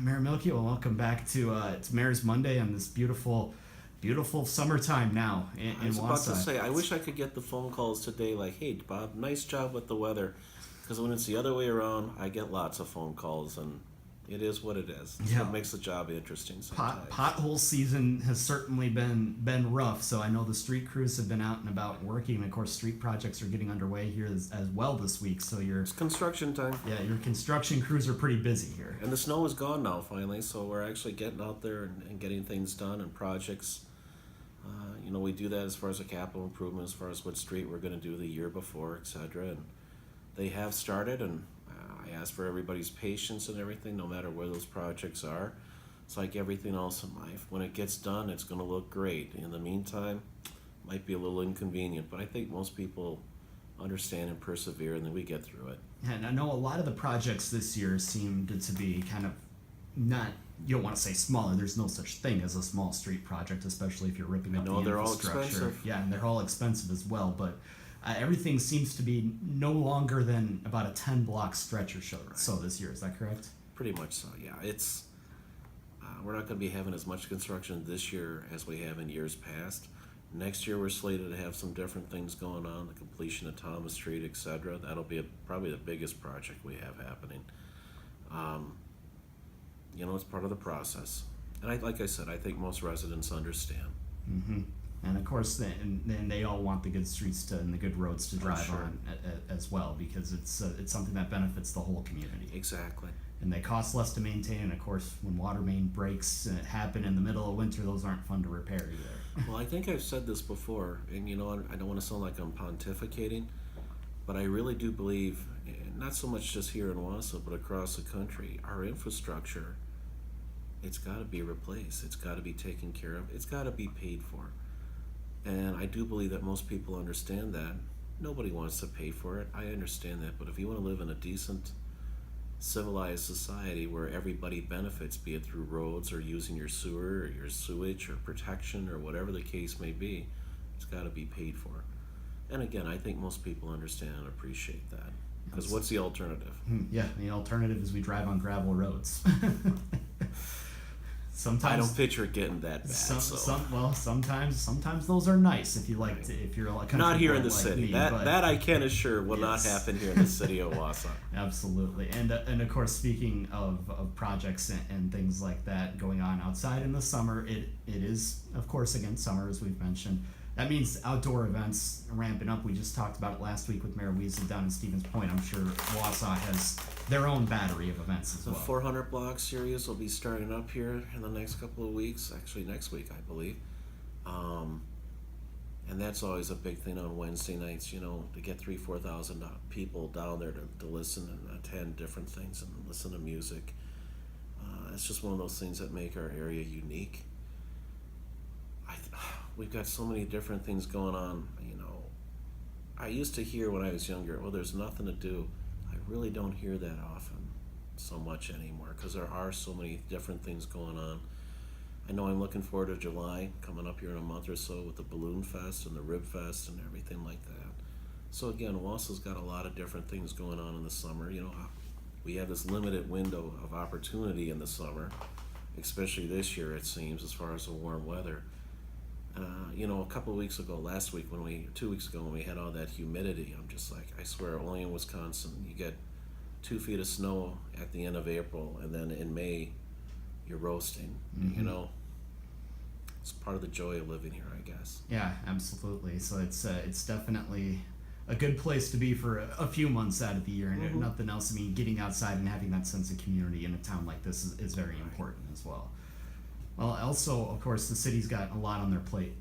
Mayor Mielke, well, welcome back to it's Mayor's Monday on this beautiful, beautiful summertime now I in was about Wausau. to say, I wish I could get the phone calls today like, hey, Bob, nice job with the weather. Because when it's the other way around, I get lots of phone calls, and it is what it is. It's Yeah. what makes the job interesting sometimes. Pothole season has certainly been rough. So I know the street crews have been out and about working. And of course, street projects are getting underway here as well this week. So It's construction time. your construction crews are pretty busy here. And the snow is gone now, finally, so we're actually getting out there and getting things done and projects. We do that as far as a capital improvement, as far as what street we're going to do the year before, etc. And they have started, and I ask for everybody's patience and everything, no matter where those projects are. It's like everything else in life. When it gets done, it's going to look great. In the meantime, it might be a little inconvenient, but I think most people understand and persevere, and then we get through it. And I know a lot of the projects this year seemed to be kind of not, you don't want to say smaller. There's no such thing as a small street project, especially if you're ripping up the they're all infrastructure. expensive. Yeah, and they're all expensive as well. But everything seems to be no longer than about a 10-block stretch or so. Right. So this year, is that correct? Pretty much so, yeah. It's we're not going to be having as much construction this year as we have in years past. Next year, we're slated to have some different things going on, the completion of Thomas Street, etc. That'll be probably the biggest project we have happening. It's part of the process. And like I said, I think most residents understand. Mm-hmm. And of course, then they all want the good streets and the good roads to drive sure. on as well, because it's something that benefits the whole community. Exactly. And they cost less to maintain. And of course, when water main breaks happen in the middle of winter, those aren't fun to repair either. Well, I think I've said this before, and I don't want to sound like I'm pontificating, but I really do believe, not so much just here in Wausau, but across the country, our infrastructure, it's got to be replaced. It's got to be taken care of. It's got to be paid for. And I do believe that most people understand that. Nobody wants to pay for it. I understand that. But if you want to live in a decent, civilized society where everybody benefits, be it through roads or using your sewer or your sewage or protection or whatever the case may be, it's got to be paid for. And again, I think most people understand and appreciate that. Because what's the alternative? Yeah, the alternative is we drive on gravel roads. Sometimes I don't picture it getting that bad. Sometimes those are nice if you like Right. to, if you're like not here in the like city. me, That I can assure will not Yes. happen here in the city of Wausau. Absolutely, and of course, speaking of projects and things like that going on outside in the summer, it is of course again summer, as we've mentioned. That means outdoor events ramping up. We just talked about it last week with Mayor Weasley down in Stevens Point. I'm sure Wausau has their own battery of events as The well. 400 block series will be starting up here in the next couple of weeks. Actually, next week, I believe. And that's always a big thing on Wednesday nights, to get 4,000 people down there to listen and attend different things and listen to music. It's just one of those things that make our area unique. We've got so many different things going on. I used to hear when I was younger, well, there's nothing to do. I really don't hear that often so much anymore because there are so many different things going on. I know I'm looking forward to July coming up here in a month or so with the Balloon Fest and the Rib Fest and everything like that. So again, Wausau's got a lot of different things going on in the summer. We have this limited window of opportunity in the summer, especially this year it seems, as far as the warm weather. A couple of weeks ago, 2 weeks ago when we had all that humidity, I'm just like, I swear, only in Wisconsin you get 2 feet of snow at the end of April, and then in May you're roasting. Mm-hmm. It's part of the joy of living here, I guess. Yeah, absolutely. So it's definitely a good place to be for a few months out of the year, and if nothing else, getting outside and having that sense of community in a town like this is very important as well. Well, also, of course, the city's got a lot on their plate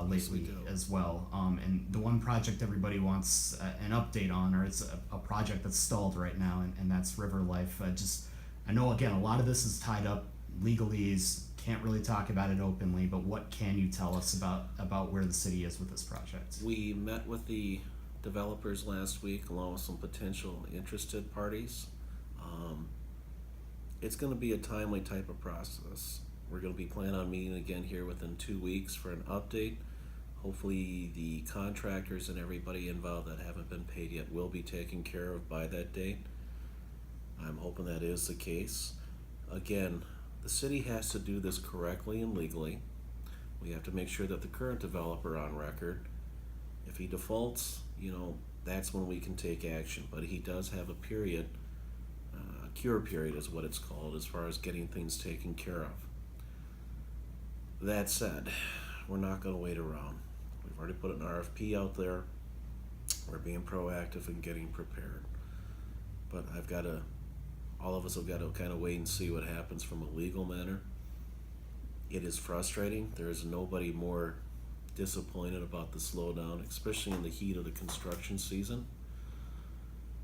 lately as well. And the one project everybody wants an update on, or it's a project that's stalled right now, and that's River Life. I know, again, a lot of this is tied up legalese, can't really talk about it openly, but what can you tell us about where the city is with this project? We met with the developers last week, along with some potential interested parties. It's going to be a timely type of process. We're going to be planning on meeting again here within 2 weeks for an update. Hopefully the contractors and everybody involved that haven't been paid yet will be taken care of by that date. I'm hoping that is the case. again, the city has to do this correctly and legally. We have to make sure that the current developer on record, if he defaults, that's when we can take action. But he does have a period, cure period is what it's called, as far as getting things taken care of. That said, we're not going to wait around. We've already put an RFP out there. We're being proactive and getting prepared. But all of us have got to kind of wait and see what happens from a legal manner. It is frustrating. There is nobody more disappointed about the slowdown, especially in the heat of the construction season.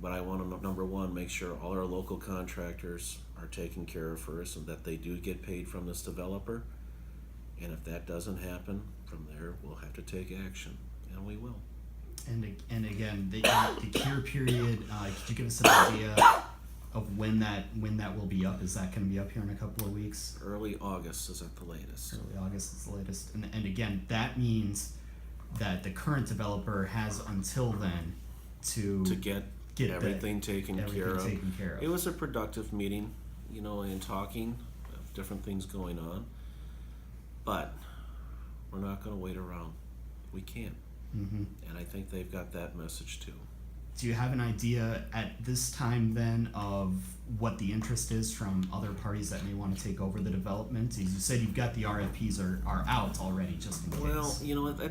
But I want to, number one, make sure all our local contractors are taken care of first and that they do get paid from this developer. And if that doesn't happen, from there we'll have to take action, and we will. And again, the cure period. Could you give us an idea of when that will be up? Is that going to be up here in a couple of weeks? Early August is at the latest. Early August is the latest. And again, that means that the current developer has until then to get everything taken care of. It was a productive meeting, and talking of different things going on. But we're not going to wait around. We can't. Mm-hmm. And I think they've got that message too. Do you have an idea at this time then of what the interest is from other parties that may want to take over the development? As you said, you've got the RFPs are out already, just in case. Well,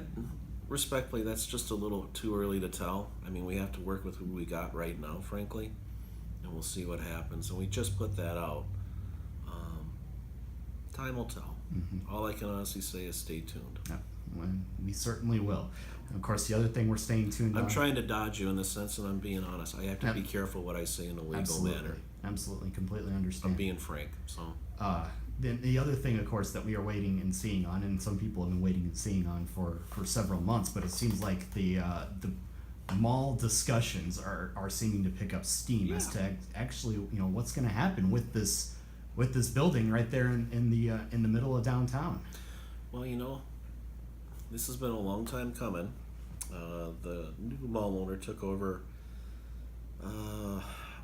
respectfully, that's just a little too early to tell. I mean, we have to work with who we got right now, frankly, and we'll see what happens. And we just put that out. Time will tell. Mm-hmm. All I can honestly say is stay tuned. Yeah, we certainly will. And of course, the other thing we're staying tuned on. I'm trying to dodge you in the sense that I'm being honest. I have to be careful what I say in a legal manner. Absolutely, completely understand. I'm being frank. So. Then the other thing, of course, that we are waiting and seeing on, and some people have been waiting and seeing on for several months, but it seems like the mall discussions are seeming to pick up steam as to actually what's going to happen with this building right there in the middle of downtown. Well, this has been a long time coming. The new mall owner took over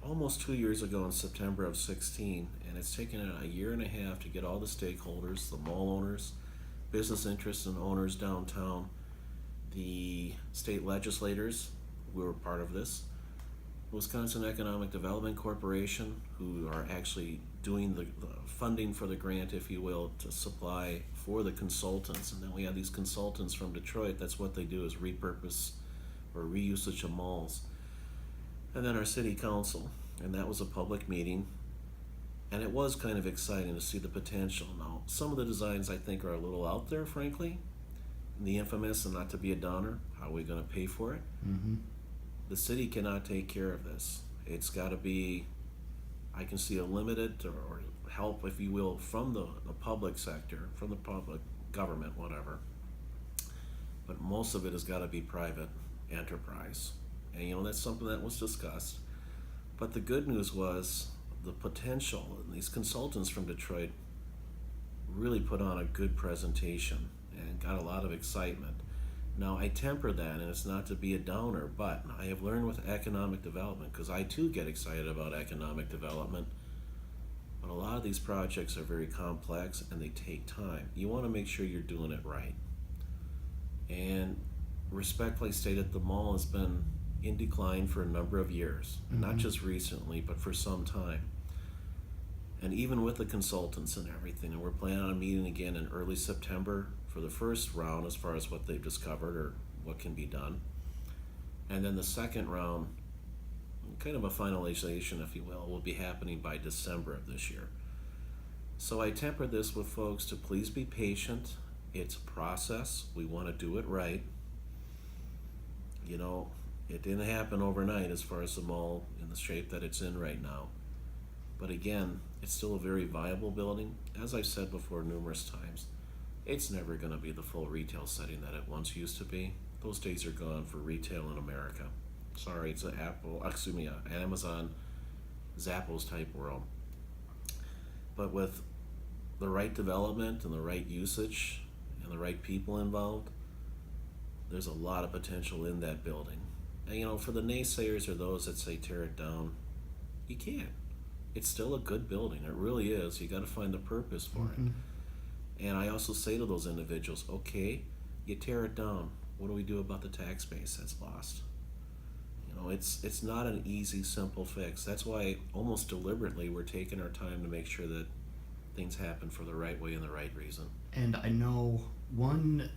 almost 2 years ago in September of 16, and it's taken a year and a half to get all the stakeholders, the mall owners, business interests and owners downtown, the state legislators who were part of this, Wisconsin Economic Development Corporation, who are actually doing the funding for the grant, if you will, to supply for the consultants. And then we have these consultants from Detroit. That's what they do, is repurpose or reusage of malls. And then our city council, and that was a public meeting. And it was kind of exciting to see the potential. Now, some of the designs I think are a little out there, frankly. The infamous, and not to be a downer, how are we going to pay for it? Mm-hmm. The city cannot take care of this. It's got to be, I can see a limited or help, if you will, from the public sector, from the public government, whatever. But most of it has got to be private enterprise. And that's something that was discussed. But the good news was the potential, and these consultants from Detroit really put on a good presentation and got a lot of excitement. Now, I temper that, and it's not to be a downer, but I have learned with economic development, because I too get excited about economic development, but a lot of these projects are very complex and they take time. You want to make sure you're doing it right. And respectfully stated, the mall has been in decline for a number of years, Mm-hmm. not just recently, but for some time. And even with the consultants and everything, and we're planning on meeting again in early September for the first round as far as what they've discovered or what can be done. And then the second round, kind of a finalization, if you will be happening by December of this year. So I temper this with folks to please be patient. It's a process. We want to do it right. It didn't happen overnight as far as the mall in the shape that it's in right now. But again, it's still a very viable building. As I've said before numerous times, it's never going to be the full retail setting that it once used to be. Those days are gone for retail in America. Sorry, it's an Amazon, Zappos type world. But with the right development and the right usage and the right people involved, there's a lot of potential in that building. And for the naysayers or those that say tear it down, you can't. it's still a good building. It really is. You got to find the purpose for Mm-hmm. it. And I also say to those individuals, okay, you tear it down. What do we do about the tax base that's lost? You know, it's not an easy, simple fix. That's why almost deliberately we're taking our time to make sure that things happen for the right way and the right reason. And I know one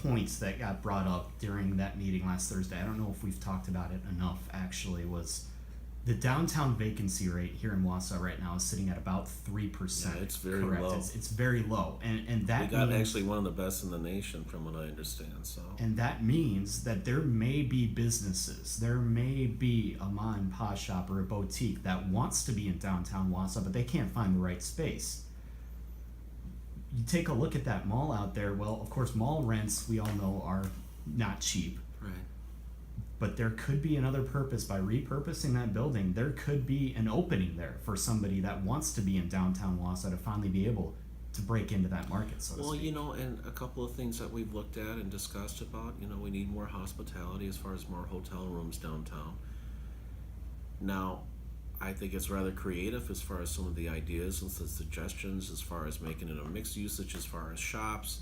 point that got brought up during that meeting last Thursday, I don't know if we've talked about it enough actually, was the downtown vacancy rate here in Wausau right now is sitting at about 3%. Yeah, it's very correct. low. It's very low. And that We got means, actually one of the best in the nation from what I understand. So and that means that there may be businesses, there may be a mom and pop shop or a boutique that wants to be in downtown Wausau, but they can't find the right space. You take a look at that mall out there, well, of course, mall rents, we all know, are not cheap. right. But there could be another purpose by repurposing that building. There could be an opening there for somebody that wants to be in downtown Wausau to finally be able to break into that market, so to Well, speak. you know, and a couple of things that we've looked at and discussed about, you know, we need more hospitality as far as more hotel rooms downtown. Now, I think it's rather creative as far as some of the ideas and the suggestions as far as making it a mixed usage as far as shops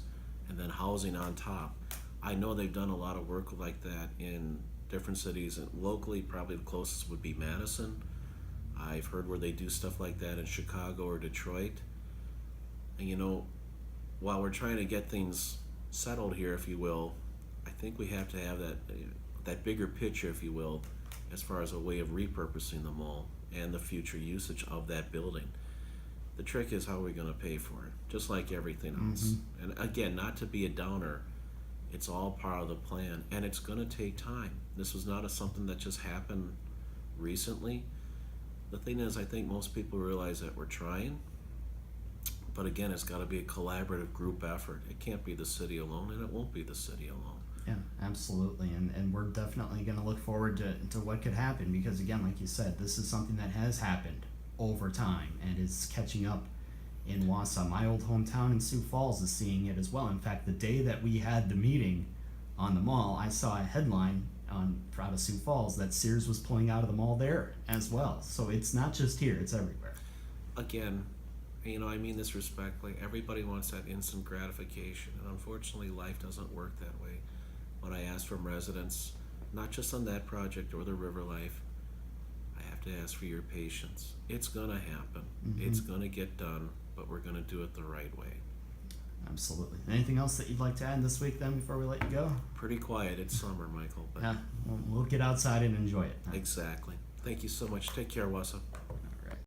and then housing on top. I know they've done a lot of work like that in different cities, and locally probably the closest would be Madison. I've heard where they do stuff like that in Chicago or Detroit. And you know, while we're trying to get things settled here, if you will, I think we have to have that bigger picture, if you will, as far as a way of repurposing the mall and the future usage of that building. The trick is, how are we going to pay for it? Just like everything else. And again, not to be a downer, it's all part of the plan, and it's going to take time. This was not something that just happened recently. The thing is, I think most people realize that we're trying, but again, it's got to be a collaborative group effort. It can't be the city alone, and it won't be the city alone. Yeah, absolutely. And we're definitely going to look forward to what could happen because, again, like you said, this is something that has happened over time and is catching up in Wausau. My old hometown in Sioux Falls is seeing it as well. In fact, the day that we had the meeting on the mall, I saw a headline out of Sioux Falls that Sears was pulling out of the mall there as well. So it's not just here, it's everywhere. Again, you know, I mean this respectfully, everybody wants that instant gratification, and unfortunately life doesn't work that way. What I ask from residents, not just on that project or the River Life, I have to ask for your patience. It's gonna happen. It's gonna get done, but we're gonna do it the right way. Absolutely. Anything else that you'd like to add this week then before we let you go? Pretty quiet. It's summer, Michael, but Yeah, we'll get outside and enjoy it. exactly. Thank you so much. Take care, Wassa.